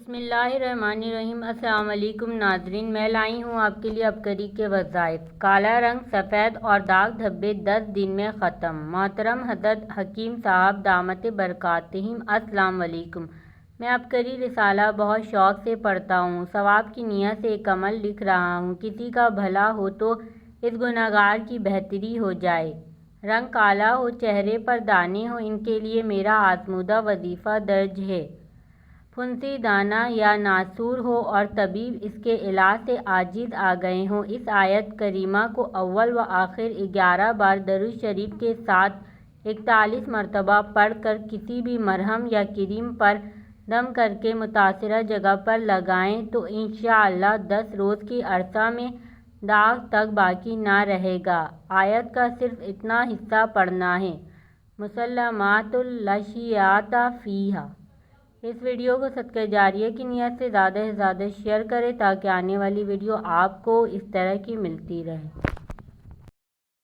بسم اللہ الرحمن الرحیم۔ السلام علیکم ناظرین، میں لائی ہوں آپ کے لیے عبقری کے وظائف۔ کالا رنگ، سفید اور داغ دھبے 10 دن میں ختم۔ محترم حضرت حکیم صاحب دامت برکاتہم، السلام علیکم۔ میں عبقری رسالہ بہت شوق سے پڑھتا ہوں، ثواب کی نیت سے ایک عمل لکھ رہا ہوں، کسی کا بھلا ہو تو اس گنہگار کی بہتری ہو جائے۔ رنگ کالا ہو، چہرے پر دانے ہوں، ان کے لیے میرا آزمودہ وظیفہ درج ہے۔ پھنسی دانہ یا ناسور ہو اور طبیب اس کے علاج سے عاجز آ گئے ہوں، اس آیت کریمہ کو اول و آخر 11 بار درود شریف کے ساتھ 41 مرتبہ پڑھ کر کسی بھی مرہم یا کریم پر دم کر کے متاثرہ جگہ پر لگائیں تو انشاءاللہ 10 روز کے عرصہ میں داغ تک باقی نہ رہے گا۔ آیت کا صرف اتنا حصہ پڑھنا ہے، مسلمات لا شیعۃ فیہا۔ اس ویڈیو کو صدقہ جاریہ کی نیت سے زیادہ سے زیادہ شیئر کریں تاکہ آنے والی ویڈیو آپ کو اس طرح کی ملتی رہے۔